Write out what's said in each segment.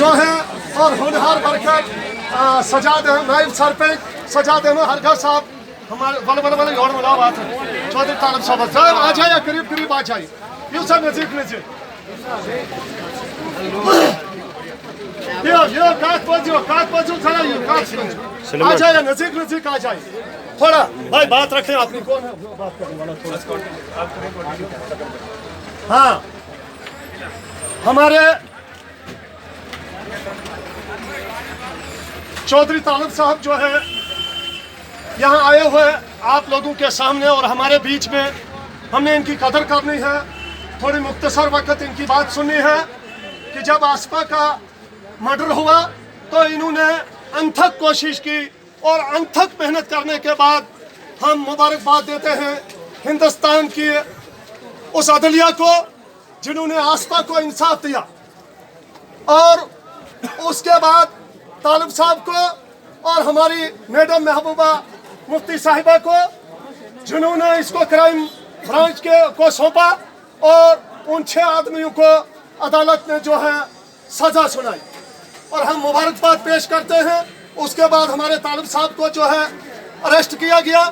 जो है और होनहार वर्कर सजाद नायब सरपंच सजाद हरगा साहब हमारे बड़े और मिला बात है चौधरी तालब साहब साहब आ जाइए करीब आ जाइए यूँ सब नजीक ये काट बजो थोड़ा ये काट आ जाइए नजीक आ जाइए थोड़ा भाई बात रखें आपकी कौन है बात करने वाला थोड़ा हाँ हमारे चौधरी तालब साहब जो है यहाँ आए हुए आप लोगों के सामने और हमारे बीच में हमने इनकी कदर करनी है। थोड़ी मुख्तसर वक्त इनकी बात सुननी है कि जब आसपा का मर्डर हुआ तो इन्होंने अनथक कोशिश की और अनथक मेहनत करने के बाद हम मुबारकबाद देते हैं हिंदुस्तान की उस अदलिया को जिन्होंने आसपा को इंसाफ दिया और उसके बाद तालिब साहब को और हमारी मैडम महबूबा मुफ्ती साहिबा को जिन्होंने इसको क्राइम ब्रांच को सौंपा और उन 6 आदमियों को अदालत ने जो है सजा सुनाई और हम मुबारकबाद पेश करते हैं। उसके बाद हमारे तालिब साहब को जो है अरेस्ट किया गया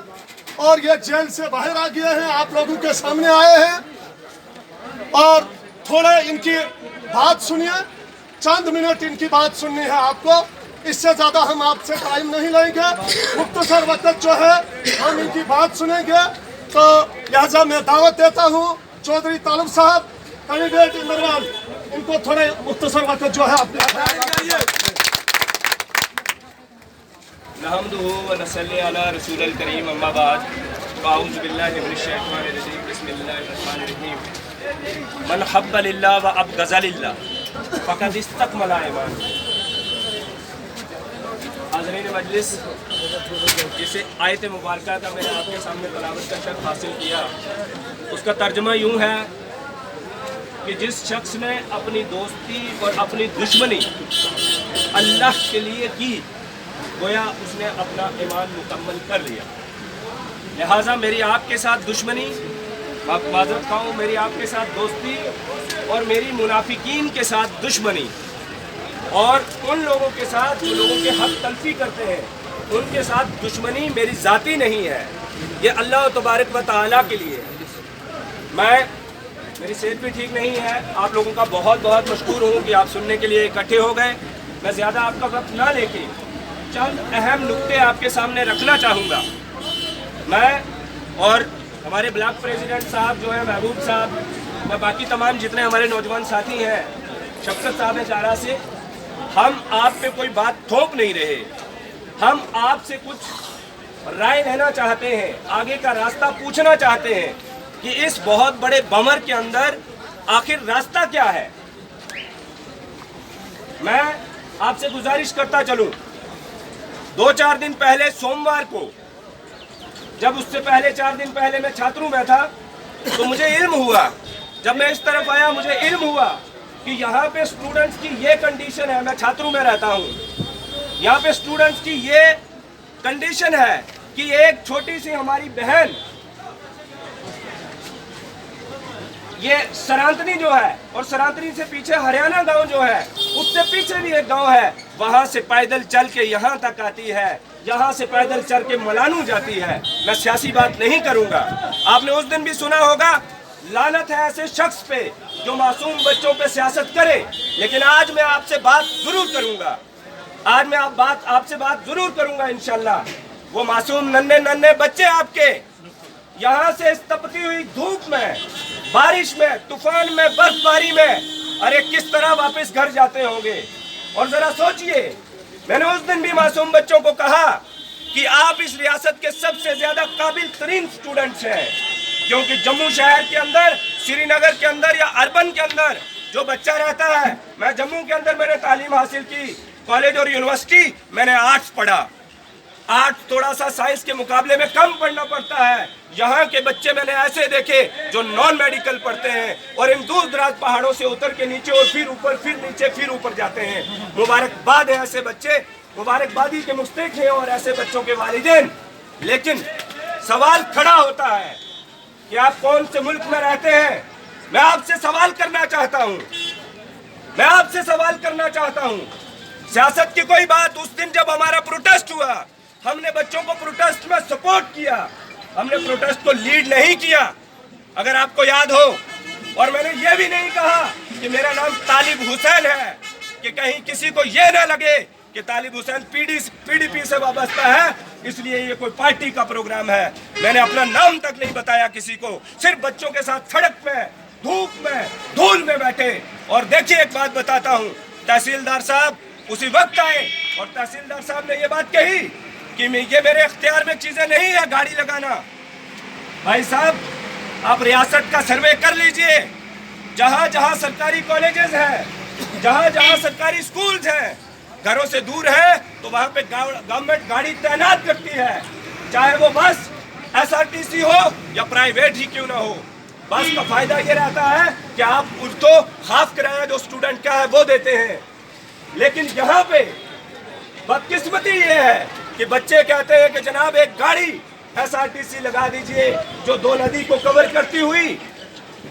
और ये जेल से बाहर आ गए हैं, आप लोगों के सामने आए हैं और थोड़ा इनकी बात सुनिए, चंद मिनट इनकी बात सुननी है आपको, इससे ज़्यादा हम आपसे टाइम नहीं लेंगे। मुख्तसर वक्त जो है हम इनकी बात सुनेंगे, तो लिहाजा मैं दावत देता हूँ चौधरी तालिब साहब कैंडिडेट इमरवान, इनको थोड़े मुख्तसर वक्त जो है अपने नहमदुहु व नसल्ली अला रसूलिल करीम अम्मा बाद अऊज़ु बिल्लाहि मिनश शैतानिर रजीम बिस्मिल्लाहिर रहमानिर रहीम मन हब्बा लिल्लाह व अबग़ज़ा लिल्लाह फ़क़द इस्तकमल ईमान। हाज़रीन मजलिस, जिसे आयत मुबारका का मैंने आपके सामने तलावत का शर्फ हासिल किया, उसका तर्जुमा यूँ है कि जिस शख्स ने अपनी दोस्ती और अपनी दुश्मनी अल्लाह के लिए की, गोया उसने अपना ईमान मुकम्मल कर लिया। लिहाजा मेरी आपके साथ दुश्मनी, माज़रत खाऊं, मेरी आपके साथ दोस्ती और मेरी मुनाफिकीन के साथ दुश्मनी और उन लोगों के साथ जो लोगों के हक तलफी करते हैं, उनके साथ दुश्मनी मेरी ज़ाती नहीं है, ये अल्लाह तबारक व तआला के लिए है। मेरी सेहत भी ठीक नहीं है, आप लोगों का बहुत बहुत मशकूर हूँ कि आप सुनने के लिए इकट्ठे हो गए। मैं ज़्यादा आपका वक्त ना लेके चंद अहम नुक्ते आपके सामने रखना चाहूँगा। मैं और हमारे ब्लॉक प्रेसिडेंट साहब जो है महबूब साहब, मैं बाकी तमाम जितने हमारे नौजवान साथी हैं, शफकत साहब है चारा से, हम आप पे कोई बात थोप नहीं रहे, हम आपसे कुछ राय लेना चाहते हैं, आगे का रास्ता पूछना चाहते हैं कि इस बहुत बड़े बमर के अंदर आखिर रास्ता क्या है। मैं आपसे गुजारिश करता चलूं, 2-4 दिन पहले सोमवार को, जब उससे पहले 4 दिन पहले मैं छात्रों में था, तो मुझे इल्म हुआ, जब मैं इस तरफ आया मुझे इल्म हुआ कि यहाँ पे स्टूडेंट्स की ये कंडीशन है। मैं छात्रों में रहता हूँ, यहाँ पे स्टूडेंट्स की ये कंडीशन है कि एक छोटी सी हमारी बहन, ये सरांतनी जो है, और सरांतनी से पीछे हरियाणा गांव जो है, उससे पीछे भी एक गांव है, वहां से पैदल चल के यहाँ तक आती है, यहाँ से पैदल चल के मलानू जाती है। मैं सियासी बात नहीं करूंगा, आपने उस दिन भी सुना होगा, लानत है ऐसे शख्स पे जो मासूम बच्चों पे सियासत करे। लेकिन आज मैं आपसे बात जरूर करूंगा, आज मैं आपसे बात जरूर करूंगा इंशाल्लाह। वो मासूम नन्हे बच्चे आपके यहाँ से इस तपती हुई धूप में, बारिश में, तूफान में, बर्फबारी में, अरे किस तरह वापस घर जाते होंगे। और जरा सोचिए, मैंने उस दिन भी मासूम बच्चों को कहा कि आप इस रियासत के सबसे ज्यादा काबिल तरीन स्टूडेंट्स हैं, क्योंकि जम्मू शहर के अंदर, श्रीनगर के अंदर या अर्बन के अंदर जो बच्चा रहता है, मैं जम्मू के अंदर मैंने तालीम हासिल की, कॉलेज और यूनिवर्सिटी मैंने आर्ट्स पढ़ा, आर्ट्स थोड़ा सा साइंस के मुकाबले में कम पढ़ना पड़ता है। यहाँ के बच्चे मैंने ऐसे देखे जो नॉन मेडिकल पढ़ते हैं और इन दूर दराज पहाड़ों से उतर के नीचे और फिर ऊपर, फिर नीचे, फिर ऊपर जाते हैं। मुबारकबाद है ऐसे बच्चे, मुबारकबादी के मुस्तहिक हैं और ऐसे बच्चों के वालिदैन। लेकिन सवाल खड़ा होता है कि आप कौन से मुल्क में रहते हैं। मैं आपसे सवाल करना चाहता हूँ, मैं आपसे सवाल करना चाहता हूं, सियासत की कोई बात, उस दिन जब हमारा प्रोटेस्ट हुआ, हमने बच्चों को प्रोटेस्ट में सपोर्ट किया, हमने प्रोटेस्ट को लीड नहीं किया, अगर आपको याद हो। और मैंने ये भी नहीं कहा कि मेरा नाम तालिब हुसैन है, कि कहीं किसी को ये ना लगे कि तालिब हुसैन पीडीपी से वाबस्ता है, इसलिए ये कोई पार्टी का प्रोग्राम है। मैंने अपना नाम तक नहीं बताया किसी को, सिर्फ बच्चों के साथ सड़क पे धूप में धूल में बैठे। और देखिए एक बात बताता हूँ, तहसीलदार साहब उसी वक्त आए और तहसीलदार साहब ने ये बात कही कि ये मेरे इख्तियार में चीजें नहीं है गाड़ी लगाना। भाई साहब, आप रियासत का सर्वे कर लीजिए, जहां जहां सरकारी कॉलेजेस हैं, जहां जहां सरकारी स्कूल्स हैं, घरों से दूर है तो वहां पे गवर्नमेंट गाड़ी तैनात करती है, चाहे वो बस एसआरटीसी हो या प्राइवेट ही क्यों ना हो। बस का फायदा ये रहता है कि आप उसको हाफ किराया जो स्टूडेंट का है वो देते हैं। लेकिन यहाँ पे बदकिस्मती ये है कि बच्चे कहते हैं कि जनाब एक गाड़ी एसआरटीसी लगा दीजिए जो 2 नदी को कवर करती हुई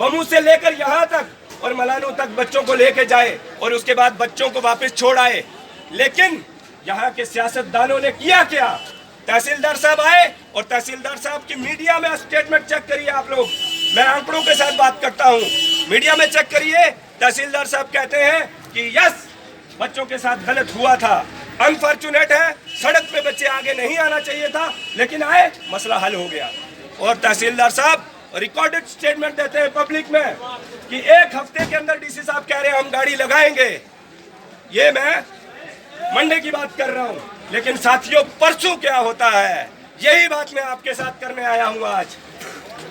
बमू से लेकर यहाँ तक और मलानू तक बच्चों को लेके जाए और उसके बाद बच्चों को वापस छोड़ आए। लेकिन यहाँ के सियासतदानों ने किया क्या? तहसीलदार साहब आए और तहसीलदार साहब की मीडिया में स्टेटमेंट चेक करिए आप लोग, मैं आंकड़ों के साथ बात करता हूँ, मीडिया में चेक करिए। तहसीलदार साहब कहते हैं कि यस, बच्चों के साथ गलत हुआ था, अनफॉर्चुनेट है, सड़क पे बच्चे आगे नहीं आना चाहिए था, लेकिन आए, मसला हल हो गया। और तहसीलदार साहब रिकॉर्डेड स्टेटमेंट देते हैं पब्लिक में कि 1 हफ्ते के अंदर डीसी साहब कह रहे हैं हम गाड़ी लगाएंगे। ये मैं मंडे की बात कर रहा हूँ, लेकिन साथियों परसों क्या होता है, यही बात मैं आपके साथ करने आया हूँ आज।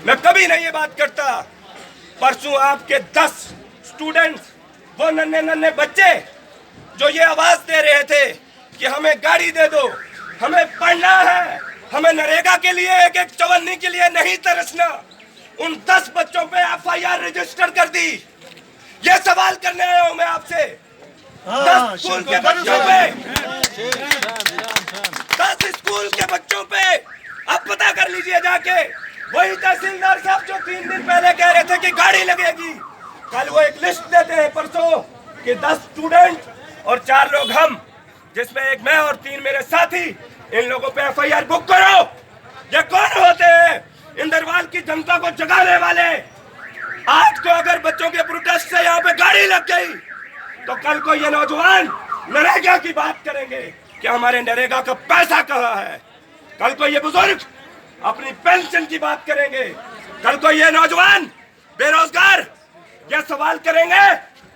मैं कभी नहीं ये बात करता। परसों आपके 10 स्टूडेंट्स, वो नन्हे नन्हे बच्चे जो ये आवाज दे रहे थे कि हमें गाड़ी दे दो, हमें पढ़ना है, हमें नरेगा के लिए एक एक चवन्नी के लिए नहीं तरसना, उन 10 बच्चों पे एफआईआर रजिस्टर कर दी। ये सवाल करने आया हूं मैं आपसे। 10 स्कूल के बच्चों पे, 10 स्कूल के बच्चों पे अब पता कर लीजिए जाके। वही तहसीलदार साहब जो 3 दिन पहले कह रहे थे कि गाड़ी लगेगी, कल वो एक लिस्ट देते हैं परसों कि 10 स्टूडेंट और 4 लोग हम, जिसमें एक मैं और 3 मेरे साथी, इन लोगों पे एफआईआर बुक करो। ये कौन होते हैं? इंदरवाल की जनता को जगाने वाले। आज को अगर बच्चों के प्रोटेस्ट से यहाँ पे गाड़ी लग गई तो कल को ये नौजवान नरेगा की बात करेंगे कि हमारे नरेगा का पैसा कहाँ है। कल को ये बुजुर्ग अपनी पेंशन की बात करेंगे। कल को ये नौजवान बेरोजगार ये सवाल करेंगे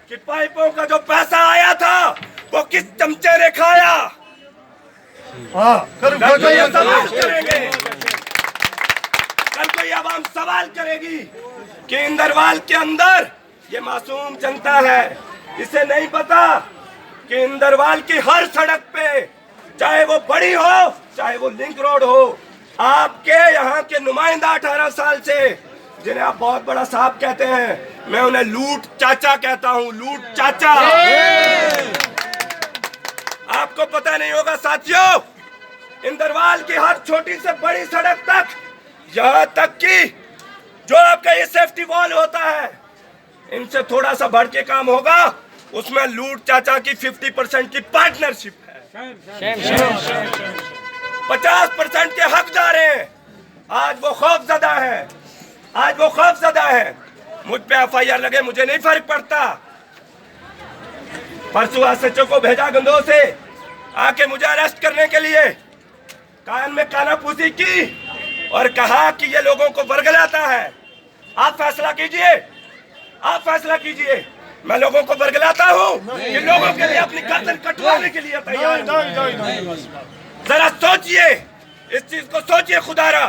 कि पाइपों का जो पैसा आया था वो किस चमचे ने खाया। कल को ये सवाल करेंगे, कल को ये आवाम सवाल करेगी कि इंदरवाल के अंदर ये मासूम जनता है, इसे नहीं पता कि इंदरवाल की हर सड़क पे, चाहे वो बड़ी हो चाहे वो लिंक रोड हो, आपके यहाँ के नुमाइंदा 18 साल से, जिन्हें आप बहुत बड़ा साहब कहते हैं, मैं उन्हें लूट चाचा कहता हूँ, लूट चाचा। आपको पता नहीं होगा साथियों, इंदरवाल की हर छोटी से बड़ी सड़क तक, यहाँ तक कि जो आपका ये सेफ्टी वॉल होता है, इनसे थोड़ा सा बढ़ के काम होगा, उसमें लूट चाचा की 50% की पार्टनरशिप है। 50% के हकदार हैं। आज वो खौफजदा है, आज वो खौफजदा है। मुझ पे एफआईआर लगे मुझे नहीं फर्क पड़ता। परसों एसएचओ को भेजा गंदो से आके मुझे अरेस्ट करने के लिए, कान में कानाफूसी की और कहा कि ये लोगों को वर्गलाता है। आप फैसला कीजिए, आप फैसला कीजिए। मैं लोगों को वर्गलाता हूँ कि लोगों के लिए अपनी गर्दन कटवाने के लिए तैयार हूं। जरा सोचिए, इस चीज को सोचिए खुदारा।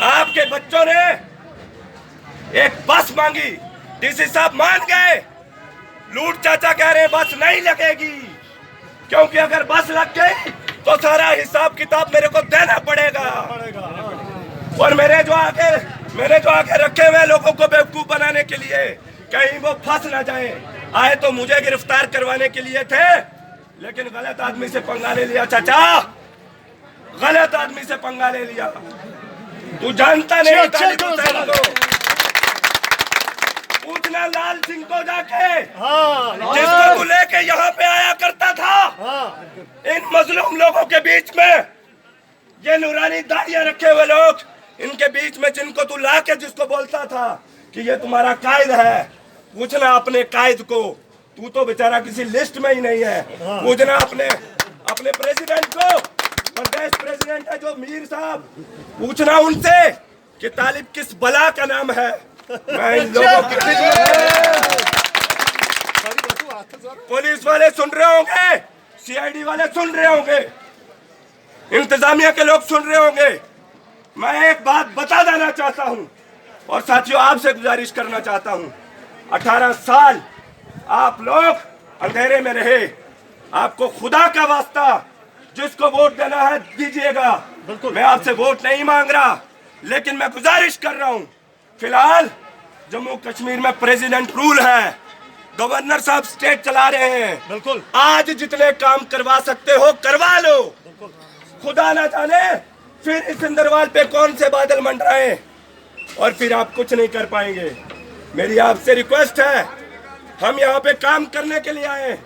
आपके बच्चों ने एक बस मांगी, डीसी साहब मान गए। लूट चाचा कह रहे हैं बस नहीं लगेगी, क्योंकि अगर बस लग गई तो सारा हिसाब किताब मेरे को देना पड़ेगा। और मेरे जो आगे रखे हुए लोगों को बेवकूफ बनाने के लिए, कहीं वो फंस ना जाए। आए तो मुझे गिरफ्तार करवाने के लिए थे, लेकिन गलत आदमी से पंगा ले लिया चाचा, गलत आदमी से पंगा ले लिया। तू जानता नहीं तालिब हुसैन को, पूछना लाल सिंह को जाके, हाँ जिसको तू लेके यहाँ पे आया करता था। हाँ इन मजलूम लोगों के बीच में ये नूरानी दाढ़ियां रखे हुए लोग, इनके बीच में जिनको तू लाके जिसको बोलता था कि ये तुम्हारा कायद है, पूछना अपने कायद को। तू तो बेचारा किसी लिस्ट में ही नहीं है। पूछना अपने प्रेसिडेंट को, प्रदेश प्रेसिडेंट है जो मीर साहब, पूछना उनसे कि तालिब किस बला का नाम है। मैं इन लोगों की पुलिस वाले सुन रहे होंगे, सीआईडी वाले सुन रहे होंगे, इंतजामिया के लोग सुन रहे होंगे। मैं एक बात बता देना चाहता हूं और साथियों आपसे गुजारिश करना चाहता हूं, 18 साल आप लोग अंधेरे में रहे। आपको खुदा का वास्ता जिसको वोट देना है दीजिएगा। मैं आपसे वोट नहीं मांग रहा, लेकिन मैं गुजारिश कर रहा हूं। फिलहाल जम्मू कश्मीर में प्रेसिडेंट रूल है, गवर्नर साहब स्टेट चला रहे हैं। बिल्कुल आज जितने काम करवा सकते हो करवा लो। खुदा ना जाने फिर इस इंदरवाल पे कौन से बादल मंडराए और फिर आप कुछ नहीं कर पाएंगे। मेरी आपसे रिक्वेस्ट है, हम यहाँ पे काम करने के लिए आए।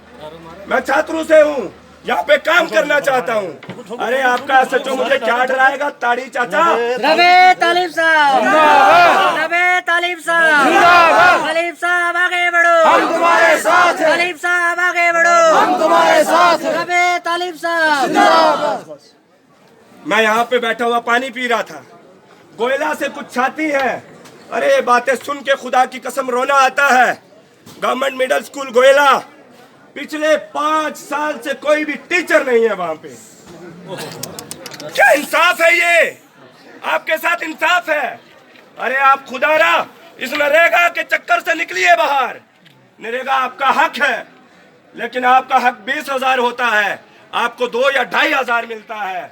मैं छात्रों से हूँ, यहाँ पे काम करना चाहता हूँ। अरे आपका सचो मुझे क्या डराएगा ताड़ी चाचा। रबे तालिब साहब, रबे तालिब साहब, तालिब साहब आगे बढ़ो, हम तुम्हारे साथ हैं। तालिब साहब आगे बढ़ो, हम तुम्हारे साथ हैं। रबे तालिब साहब। मैं यहाँ पे बैठा हुआ पानी पी रहा था, गोयला से कुछ छाती है। अरे ये बातें सुन के खुदा की कसम रोना आता है। गवर्नमेंट मिडिल स्कूल गोयला, पिछले 5 साल से कोई भी टीचर नहीं है वहां पे। क्या इंसाफ है ये? आपके साथ इंसाफ है? अरे आप खुदारा इस नरेगा के चक्कर से निकलिए बाहर। नरेगा आपका हक है, लेकिन आपका हक 20,000 होता है, आपको 2 या 2,500 मिलता है।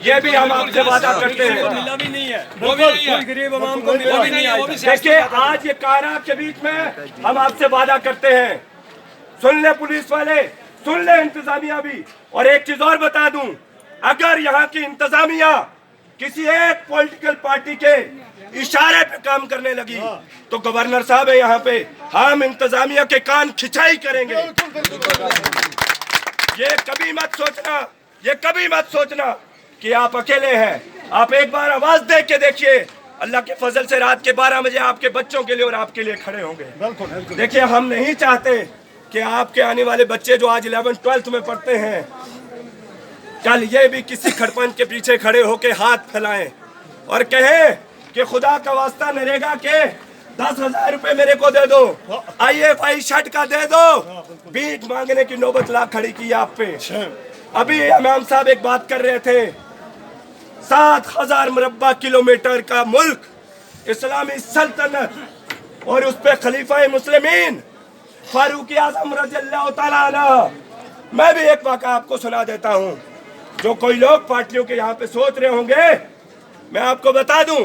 ये भी हम आपसे वादा करते हैं। मिला भी नहीं है, वो भी नहीं है, गरीब आवाम को मिला भी नहीं है। वो भी देखिए आज ये कायनात के बीच में हम आपसे वादा करते हैं। सुन ले पुलिस वाले, सुन ले इंतजामिया भी। और एक चीज और बता दूं, अगर यहाँ की इंतजामिया किसी एक पॉलिटिकल पार्टी के इशारे पे काम करने लगी तो गवर्नर साहब है यहाँ पे, हम इंतजामिया के कान खिंचाई करेंगे। ये कभी मत सोचना, ये कभी मत सोचना कि आप अकेले हैं। आप एक बार आवाज दे के देखिए, अल्लाह के फजल से रात के 12 बजे आपके बच्चों के लिए और आपके लिए खड़े होंगे। देखिए हम नहीं चाहते कि आपके आने वाले बच्चे जो आज 11th-12th में पढ़ते हैं, कल ये भी किसी खड़पन के पीछे खड़े होके हाथ फैलाएं और कहें कि खुदा का वास्ता नरेगा के 10,000 रुपए मेरे को दे दो, IFI शर्ट का दे दो। भीख मांगने की नौबत ला खड़ी की आप पे। अभी इमाम साहब एक बात कर रहे थे, 7,000 मुरब्बा किलोमीटर का मुल्क, इस्लामी सल्तनत और उस पे खलीफा मुस्लिमीन फारूक आजम रज़ियल्लाहु ताला अन्हु। मैं भी एक वाक़ा आपको सुना देता हूँ। जो कोई लोग पार्टियों के यहाँ पे सोच रहे होंगे, मैं आपको बता दूं,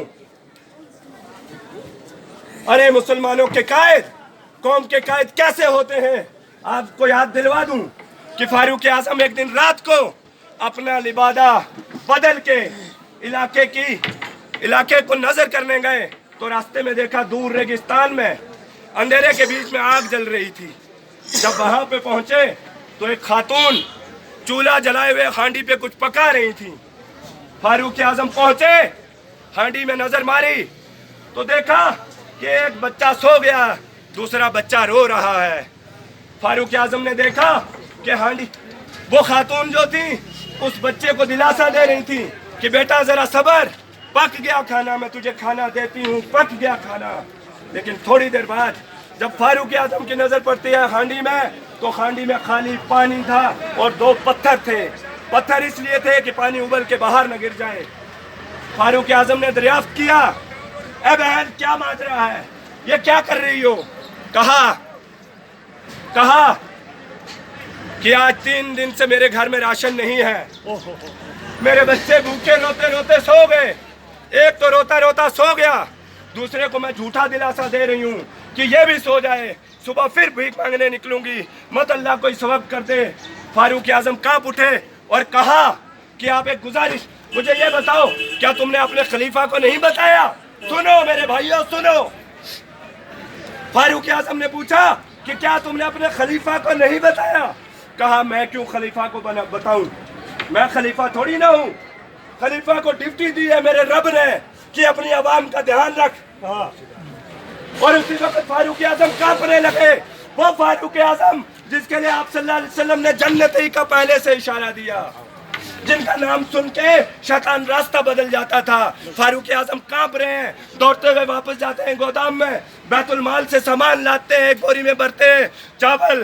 अरे मुसलमानों के कायद, कौम के कायद कैसे होते हैं, आपको याद दिलवा दूं कि फारूक आजम एक दिन रात को अपना लिबादा बदल के इलाके को नजर करने गए तो रास्ते में देखा दूर रेगिस्तान में अंधेरे के बीच में आग जल रही थी। जब वहां पे पहुंचे तो एक खातून चूल्हा जलाए हुए हांडी पे कुछ पका रही थी। फारूक आजम पहुंचे, हांडी में नजर मारी तो देखा कि एक बच्चा सो गया, दूसरा बच्चा रो रहा है। फारूक आजम ने देखा कि हांडी, वो खातून जो थी उस बच्चे को दिलासा दे रही थी कि बेटा जरा सबर, पक गया खाना, मैं तुझे खाना देती हूँ, पक गया खाना। लेकिन थोड़ी देर बाद जब फारूक आजम की नजर पड़ती है हांडी में, तो हांडी में खाली पानी था और 2 पत्थर थे। पत्थर इसलिए थे कि पानी उबल के बाहर न गिर जाए। फारूक आजम ने दरियाफ्त किया, ए बहन क्या माजरा है, ये क्या कर रही हो? कहा कि आज 3 दिन से मेरे घर में राशन नहीं है, मेरे बच्चे भूखे रोते रोते सो गए। एक तो रोता रोता सो गया, दूसरे को मैं झूठा दिलासा दे रही हूँ कि ये भी सो जाए, सुबह फिर भीख मांगने निकलूंगी, मत अल्लाह कोई सबब कर दे। फारूक आजम कांप उठे और कहा कि आप एक गुजारिश, मुझे ये बताओ, क्या तुमने अपने खलीफा को नहीं बताया? सुनो मेरे भाइयों सुनो, फारूक आजम ने पूछा कि क्या तुमने अपने खलीफा को नहीं बताया? कहा मैं क्यों खलीफा को बताऊं, मैं खलीफा थोड़ी ना हूं। खलीफा को ड्यूटी दी है मेरे रब ने कि अपनी आवाम का ध्यान रख। और उसी वक्त फारूक आजम कांपने लगे। वो फारूक आजम जिसके लिए आप सल्लल्लाहु अलैहि वसल्लम ने जन्नती का पहले से इशारा दिया, जिनका नाम सुन के शैतान रास्ता बदल जाता था। फारूक आजम कांप रहे हैं, दौड़ते हुए वापस जाते हैं गोदाम में, बैतुल माल से सामान लाते हैं, एक बोरी में भरते हैं, चावल,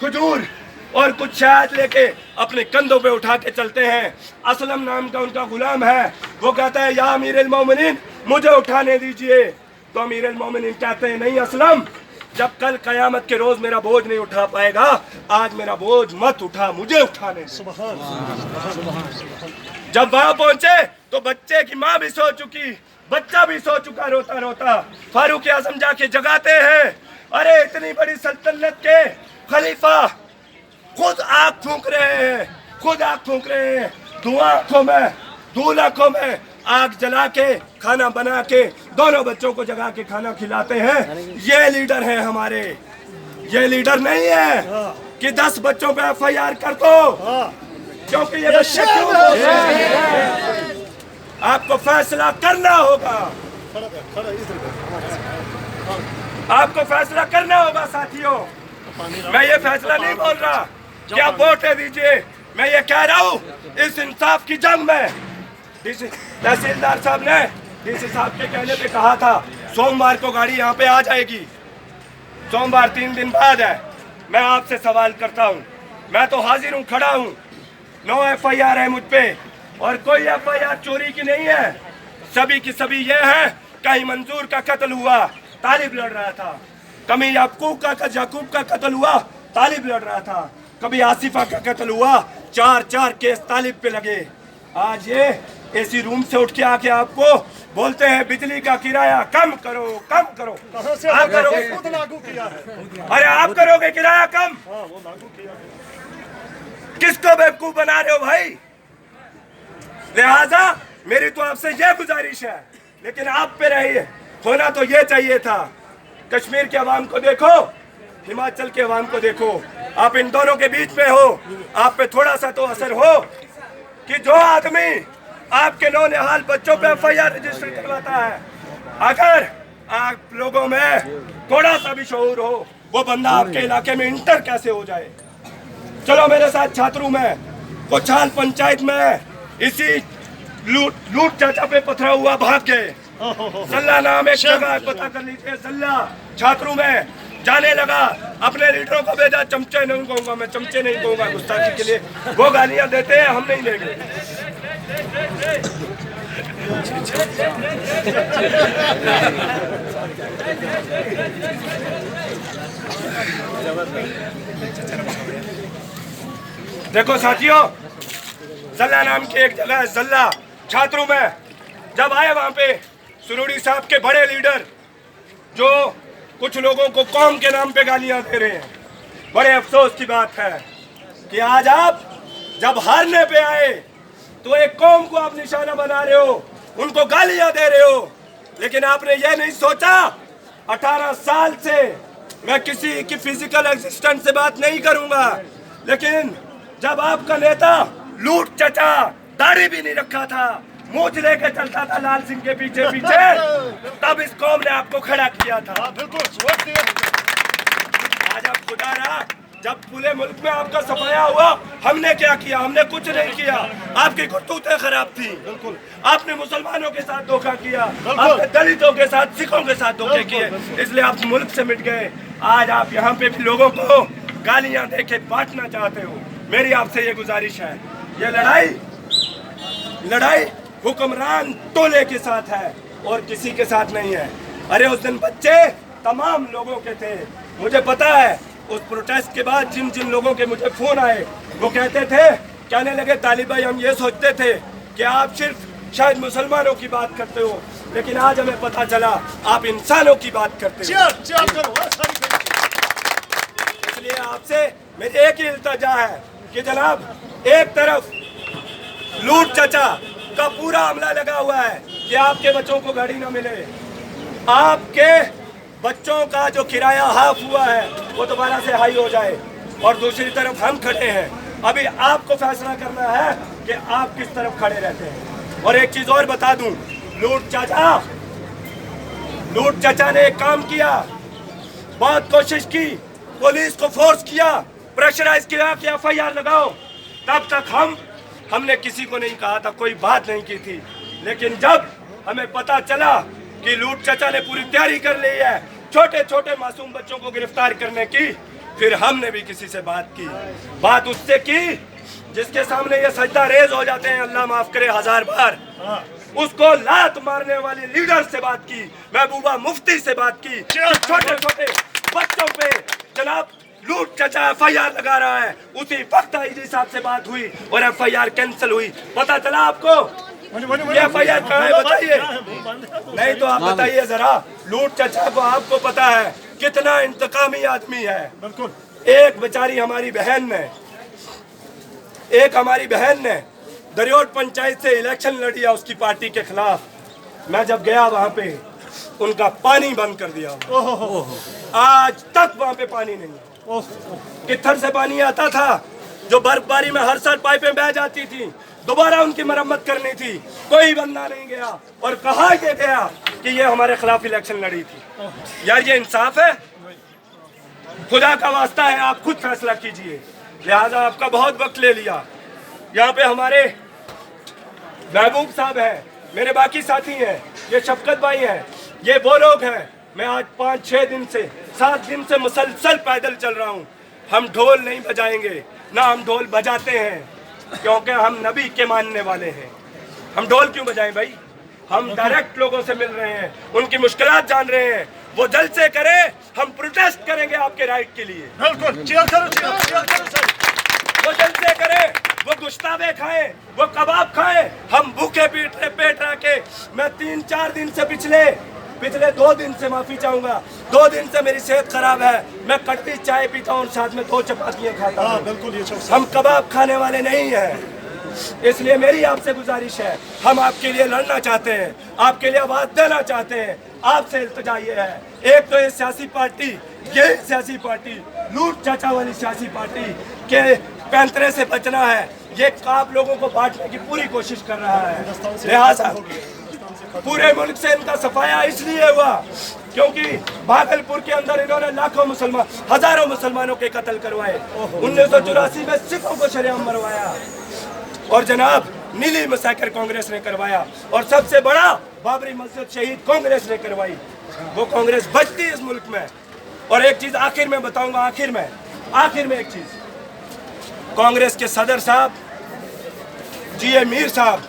खजूर और कुछ शहद लेके अपने कंधों पे उठा के चलते हैं। असलम नाम का उनका गुलाम है। वो कहता है या अमीरुल मोमिनीन, मुझे उठाने दीजिए। तो अमीरुल मोमिनीन कहते हैं नहीं असलम, जब कल कयामत के रोज मेरा बोझ नहीं उठा पाएगा, आज मेरा बोझ मत उठा, मुझे उठाने दे। जब वहां पहुंचे तो बच्चे की माँ भी सो चुकी, बच्चा भी सो चुका रोता रोता। फारूक आजम जाके जगाते हैं। अरे इतनी बड़ी सल्तनत के खलीफा खुद आग फूंक रहे हैं, खुद आग फूंक रहे हैं, धुआं आंखों में, धूल आंखों में, आग जला के खाना बना के दोनों बच्चों को जगा के खाना खिलाते हैं। ये लीडर हैं हमारे। ये लीडर नहीं है कि 10 बच्चों पे FIR कर दो, क्योंकि ये बच्चे क्यों आपको फैसला करना होगा। आपको फैसला करना होगा साथियों। मैं ये फैसला नहीं बोल रहा कि आप वोटें दीजिए, मैं ये कह रहा हूँ इस इंसाफ की जंग में तहसीलदार साहब ने डीसी साहब के कहने पे कहा था सोमवार को गाड़ी यहाँ पे आ जाएगी। सोमवार 3 दिन बाद है। मैं आपसे सवाल करता हूँ, मैं तो हाजिर हूँ, खड़ा हूँ। 9 FIR है मुझ पे और कोई FIR चोरी की नहीं है। सभी की सभी ये है, कहीं मंजूर का कत्ल हुआ, तालिब लड़ रहा था। कभी याकूब का कत्ल हुआ, तालिब लड़ रहा था। कभी आसिफा का कत्ल हुआ, 4 केस तालिब पे लगे। आज ये एसी रूम से उठ के आके आपको बोलते हैं बिजली का किराया कम करो, कम करो। कहां से आप करोगे? खुद लागू किया है। अरे आप करोगे किराया कम? हाँ, वो लागू किया है। किसको बेवकूफ बना रहे हो भाई? लिहाजा मेरी तो आपसे यह गुजारिश है, लेकिन आप पे रही है, होना तो ये चाहिए था। कश्मीर के अवाम को देखो, हिमाचल के अवाम को देखो, आप इन दोनों के बीच में हो। आप पे थोड़ा सा तो असर हो कि जो आदमी आपके नौनिहाल बच्चों पे FIR रजिस्टर करवाता है, अगर आप लोगों में थोड़ा सा भी शऊर हो, वो बंदा आपके इलाके में इंटर कैसे हो जाए। चलो मेरे साथ छात्रों में कोछाल पंचायत में इसी लूट चाचा पे पथरा हुआ भाग गए। जल्ला नाम एक जगह पता कर लीजिए, जल्ला छात्रों में जाने लगा, अपने लीडरों को भेजा। चमचे नहीं कहूंगा मैं, चमचे नहीं कहूंगा गुस्ताखी के लिए, वो गालियां देते हैं, हम नहीं देंगे। देखो साथियों, जल्ला नाम की एक जगह है, जल्ला छात्रों में जब आए वहां पे सुरूड़ी साहब के बड़े लीडर जो कुछ लोगों को कौम के नाम पे गालियां दे रहे हैं। बड़े अफसोस की बात है कि आज आप जब हारने पे आए तो एक कौम को आप निशाना बना रहे हो, उनको गालियां दे रहे हो, लेकिन आपने ये नहीं सोचा 18 साल से मैं किसी की फिजिकल एग्जिस्टेंस से बात नहीं करूंगा, लेकिन जब आपका नेता लूट चचा दाढ़ी भी नहीं रखा था, मूछ लेके चलता था लाल सिंह के पीछे पीछे, तब इस कौम ने आपको खड़ा किया था। बिल्कुल। आज आप खुदारा जब पूरे मुल्क में आपका सफाया हुआ, हमने क्या किया? हमने कुछ नहीं किया। आपकी करतूतें खराब थी। बिल्कुल। आपने मुसलमानों के साथ धोखा किया, आपने दलितों के साथ, सिखों के साथ धोखे किए, इसलिए आप मुल्क से मिट गए। आज आप यहाँ पे भी लोगों को गालियां दे के बांटना चाहते हो। मेरी आपसे ये गुजारिश है, ये लड़ाई हुक्मरान टोले के साथ है और किसी के साथ नहीं है। अरे उस दिन बच्चे तमाम लोगों के थे। मुझे पता है उस प्रोटेस्ट के बाद जिन जिन लोगों के मुझे फोन आए, वो कहने लगे तालिब भाई हम ये सोचते थे कि आप सिर्फ शायद मुसलमानों की बात करते हो, लेकिन आज हमें पता चला आप इंसानों की बात करते हो। इसलिए आपसे मेरी एक ही इल्तिजा है कि जनाब, एक तरफ लूट चचा का पूरा हमला लगा हुआ है कि आपके बच्चों को गाड़ी ना मिले, आपके बच्चों का जो किराया हाफ हुआ है वो दोबारा से हाई हो जाए, और दूसरी तरफ हम खड़े हैं। अभी आपको फैसला करना है कि आप किस तरफ खड़े रहते हैं। और एक चीज और बता दूं, लूट चाचा ने एक काम किया, बहुत कोशिश की, पुलिस को फोर्स किया, प्रेशराइज किया कि FIR लगाओ। तब तक हमने किसी को नहीं कहा था, कोई बात नहीं की थी। लेकिन जब हमें पता चला कि लूट चाचा ने पूरी तैयारी कर ली है छोटे छोटे मासूम बच्चों को गिरफ्तार करने की, फिर हमने भी किसी से बात की। बात उससे की जिसके सामने ये सजदा रेज हो जाते हैं, अल्लाह माफ करे 1000 बार। उसको लात मारने वाले लीडर से बात की, महबूबा मुफ्ती से बात की। छोटे छोटे बच्चों पे जनाब लूट चाचा FIR लगा रहा है। उसी वक्त आईजी साहब से बात हुई और FIR कैंसिल हुई। पता चला आपको ये FIR कहाँ है, बताइए। नहीं तो आप बताइए जरा, लूट चाचा को आपको पता है कितना इंतकामी आदमी है। बिल्कुल। एक बेचारी हमारी बहन ने दरियोट पंचायत से इलेक्शन लड़ी है उसकी पार्टी के खिलाफ। मैं जब गया वहां पे, उनका पानी बंद कर दिया। आज तक वहां पे पानी नहीं है। कित्थर से पानी आता था, जो बर्फबारी में हर साल पाइपें बह जाती थी, दोबारा उनकी मरम्मत करनी थी। कोई बंदा नहीं गया और कहा गया कि ये हमारे खिलाफ इलेक्शन लड़ी थी। यार ये इंसाफ है? खुदा का वास्ता है, आप खुद फैसला कीजिए। लिहाजा आपका बहुत वक्त ले लिया। यहाँ पे हमारे महबूब साहब हैं, मेरे बाकी साथी हैं, ये शफकत भाई हैं, ये वो लोग हैं। मैं आज 5-6 दिन से 7 दिन से मुसलसल पैदल चल रहा हूँ। हम ढोल नहीं बजाएंगे, ना हम ढोल बजाते हैं, क्योंकि हम नबी के मानने वाले हैं। हम ढोल क्यों बजाएं भाई? हम डायरेक्ट लोगों से मिल रहे हैं, उनकी मुश्किलात जान रहे हैं। वो जलसे करे, हम प्रोटेस्ट करेंगे आपके राइट के लिए। बिल्कुल, चीयर करो सर। वो जलसे करे, वो गुश्ताबे खाए, वो कबाब खाए, हम भूखे पेट रह के। मैं 3-4 दिन से पिछले 2 दिन से माफी चाहूंगा, 2 दिन से मेरी सेहत खराब है। मैं कड़वी चाय पीता हूँ और साथ में 2 चपातियाँ खाता हूँ। बिल्कुल, ये हम कबाब खाने वाले नहीं हैं। इसलिए मेरी आपसे गुजारिश है, हम आपके लिए लड़ना चाहते हैं, आपके लिए आवाज देना चाहते हैं। आपसे इल्तिजा ये है, एक तो ये सियासी पार्टी लूट चाचा वाली सियासी पार्टी के पैंतरे से बचना है। ये आप लोगों को बांटने की पूरी कोशिश कर रहा है। लिहाजा पूरे मुल्क से इनका सफाया इसलिए हुआ क्योंकि भागलपुर के अंदर इन्होंने हजारों मुसलमानों के कत्ल करवाए। 1984 में सिखों को शरेआम मरवाया, और जनाब नीली मसाकर कांग्रेस ने करवाया, और सबसे बड़ा बाबरी मस्जिद शहीद कांग्रेस ने करवाई। वो कांग्रेस बचती इस मुल्क में। और एक चीज आखिर में बताऊंगा, आखिर में एक चीज, कांग्रेस के सदर साहब GA मीर साहब,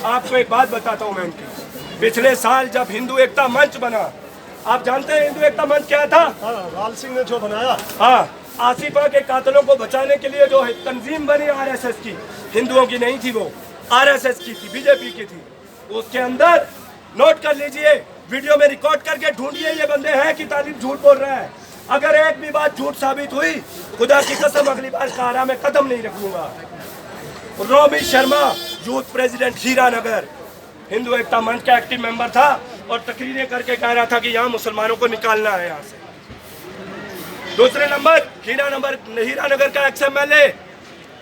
आपको एक बात बताता हूं मैं उनकी। पिछले साल जब हिंदू एकता मंच बना, आप जानते हैं हिंदू एकता मंच क्या था? लाल सिंह ने जो बनाया, हाँ, आसिफा के कातलों को बचाने के लिए जो तंजीम बनी RSS की, हिंदुओं की नहीं थी, वो RSS की थी, BJP की थी। उसके अंदर नोट कर लीजिए, वीडियो में रिकॉर्ड करके ढूंढिए ये बंदे हैं कि तालिब झूठ बोल रहा है। अगर एक भी बात झूठ साबित हुई, खुदा की कसम अगली बार कारा में कदम नहीं रखूंगा। रोमी शर्मा, यूथ प्रेसिडेंट हीरानगर, हिंदू एकता मंच का एक्टिव मेंबर था और तकरीरें करके कह रहा था कि यहाँ मुसलमानों को निकालना है यहाँ से। दूसरे नंबर हीरानगर का XMLA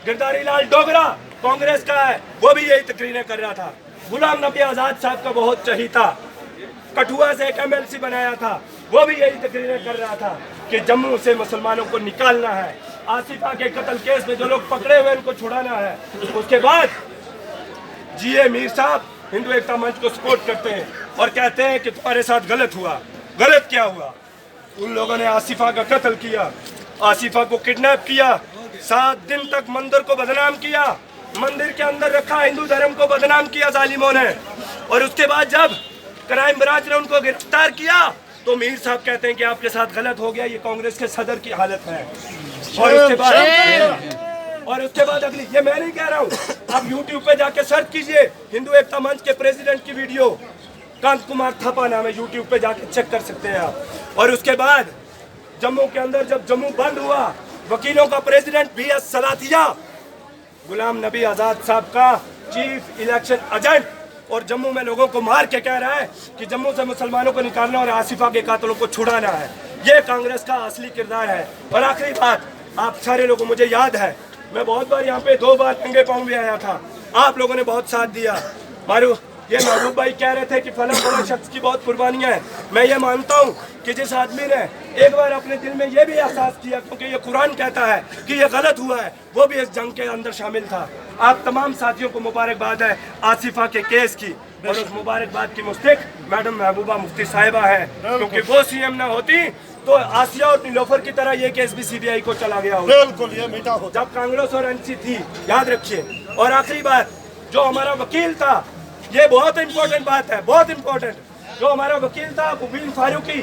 गिरधारी लाल डोगरा, कांग्रेस का है, वो भी यही तकरीरें कर रहा था। गुलाम नबी आजाद साहब का बहुत चहीता, कठुआ से एक MLC बनाया था, वो भी यही तकरीरें कर रहा था कि जम्मू से मुसलमानों को निकालना है, आसिफा के कत्ल केस में जो लोग पकड़े हुए उनको छुड़ाना है। उसके बाद GA मीर साहब हिंदू एकता मंच को सपोर्ट करते हैं और कहते हैं कि तुम्हारे साथ गलत हुआ। गलत क्या हुआ? उन लोगों ने आसिफा का कत्ल किया, आसिफा को किडनैप किया, 7 दिन तक मंदिर को बदनाम किया, मंदिर के अंदर रखा हिंदू धर्म को बदनाम किया जालिमों ने। और उसके बाद जब क्राइम ब्रांच ने उनको गिरफ्तार किया तो मीर साहब कहते हैं कि आपके साथ गलत हो गया, ये कांग्रेस के सदर की हालत है। और उसके बाद अगली, ये मैं नहीं कह रहा हूँ, आप YouTube पे जाके सर्च कीजिए हिंदू एकता मंच के प्रेसिडेंट की वीडियो, कांत कुमार थापा नाम है, YouTube पे जाके चेक कर सकते हैं आप। और उसके बाद जम्मू के अंदर जब जम्मू बंद हुआ, वकीलों का प्रेसिडेंट BS सलातिया, गुलाम नबी आजाद साहब का चीफ इलेक्शन एजेंट, और जम्मू में लोगों को मार के कह रहा है कि जम्मू से मुसलमानों को निकालना और आसिफा के कातलों को छुड़ाना है। ये कांग्रेस का असली किरदार है। और आखिरी बात, आप सारे लोगों, मुझे याद है मैं बहुत बार यहाँ पे 2 बार नंगे पाँव भी आया था, आप लोगों ने बहुत साथ दिया। मारू ये महबूब भाई कह रहे थे कि फला फला शख्स की बहुत कुर्बानियां हैं। मैं ये मानता हूँ कि जिस आदमी ने एक बार अपने दिल में ये भी एहसास किया, क्योंकि ये कुरान कहता है कि ये गलत हुआ है, वो भी इस जंग के अंदर शामिल था। आप तमाम साथियों को मुबारकबाद है आसिफा के केस की, और उस मुबारकबाद की मुस्तक मैडम महबूबा मुफ्ती साहिबा है, क्योंकि वो सीएम ना होती तो आसिया और नीलोफर की तरह ये केस भी सीबीआई को चला गया होता। बिल्कुल ये मीठा हो जब कांग्रेस और एनसी थी, याद रखिए। और आखिरी बात, जो हमारा वकील था, ये बहुत इंपॉर्टेंट बात है, बहुत इंपॉर्टेंट, जो हमारा वकील था मुबीन फारूकी,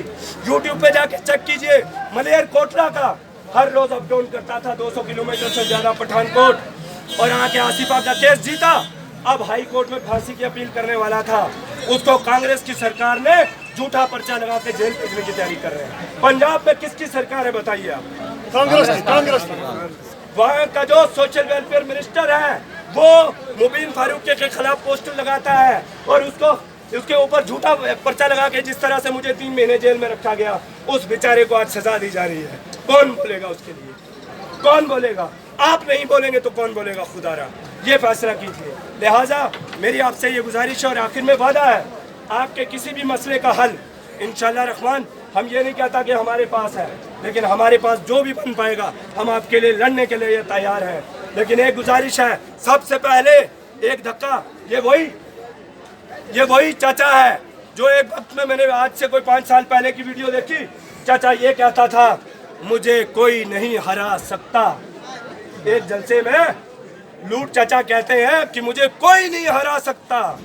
यूट्यूब पे जाके चेक कीजिए, मलेर कोटला का हर रोज अप डाउन करता था 200 किलोमीटर से ज्यादा पठानकोट, और आके आसिफा का केस जीता। अब हाई कोर्ट में फांसी की अपील करने वाला था, उसको कांग्रेस की सरकार ने झूठा पर्चा लगा के जेल भेजने की तैयारी कर रहे हैं। पंजाब में किसकी सरकार है बताइए आप? कांग्रेस वहाँ का जो सोशल वेलफेयर मिनिस्टर है वो मुबीन फारूकी के खिलाफ पोस्टर लगाता है, और उसके ऊपर झूठा पर्चा लगा के जिस तरह से मुझे 3 महीने जेल में रखा गया, उस बेचारे को आज सजा दी जा रही है। कौन बोलेगा उसके लिए? कौन बोलेगा? आप नहीं बोलेंगे तो कौन बोलेगा? खुदारा ये फैसला कीजिए। लिहाजा मेरी आपसे ये गुजारिश है और आखिर में वादा है, आपके किसी भी मसले का हल इंशाअल्लाह रहमान, हम ये नहीं कहता कि हमारे पास है, लेकिन हमारे पास जो भी बन पाएगा हम आपके लिए लड़ने के लिए तैयार हैं। लेकिन एक गुजारिश है, सबसे पहले एक धक्का, ये वही चाचा है जो एक वक्त में, मैंने आज से कोई 5 साल पहले की वीडियो देखी, चाचा ये कहता था मुझे कोई नहीं हरा सकता। एक जलसे में लूट चाचा कहते हैं कि मुझे कोई नहीं हरा सकता।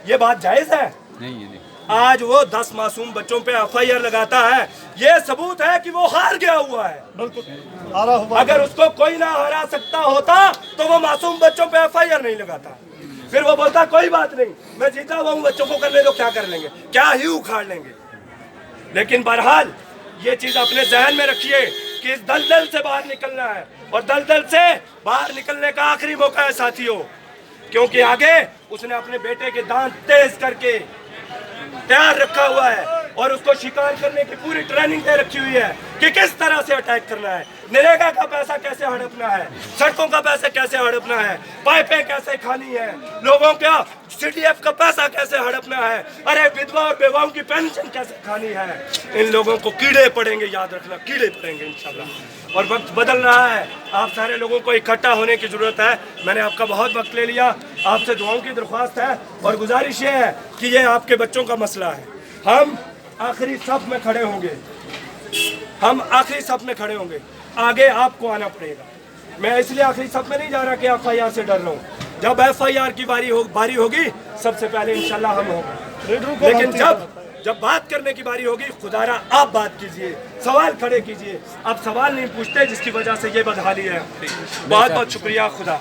ये बात जायज है? नहीं। आज वो 10 मासूम बच्चों पे FIR लगाता है, ये सबूत है कि वो हार गया हुआ है। बिल्कुल। अगर उसको कोई ना हरा सकता होता तो वो मासूम बच्चों पे FIR नहीं लगाता। फिर वो बोलता कोई बात नहीं, मैं जीता हुआ हूँ, बच्चों को करने दो, क्या कर लेंगे, क्या ही उखाड़ लेंगे। लेकिन बहरहाल ये चीज अपने जहन में रखिए कि इस दलदल से बाहर निकलना है, और दलदल से बाहर निकलने का आखिरी मौका है साथियों, क्योंकि आगे उसने अपने बेटे के दांत तेज करके तैयार रखा हुआ है, और उसको शिकार करने की पूरी ट्रेनिंग दे रखी हुई है कि किस तरह से अटैक करना है, नरेगा का पैसा कैसे हड़पना है, सड़कों का पैसा कैसे हड़पना है, पाइपें कैसे खानी है, लोगों का CDF का पैसा कैसे हड़पना है, अरे विधवा और बेवाओं की पेंशन कैसे खानी है। इन लोगों को कीड़े पड़ेंगे, याद रखना, कीड़े पड़ेंगे इंशाल्लाह। और वक्त बदल रहा है, आप सारे लोगों को इकट्ठा होने की जरूरत है। मैंने आपका बहुत वक्त ले लिया, आपसे दुआओं की दरख्वास्त है और गुजारिश ये है कि ये आपके बच्चों का मसला है। हम आखिरी सफ में खड़े होंगे, हम आखिरी सफ में खड़े होंगे, आगे आपको आना पड़ेगा। मैं इसलिए आखिरी सफ में नहीं जा रहा कि FIR से डर रहा हूँ, जब FIR की बारी होगी सबसे पहले इंशाल्लाह हम होंगे। लेकिन जब बात करने की बारी होगी, खुदारा आप बात कीजिए, सवाल खड़े कीजिए। आप सवाल नहीं पूछते, जिसकी वजह से ये बदहाली है। बहुत बहुत शुक्रिया। खुदा।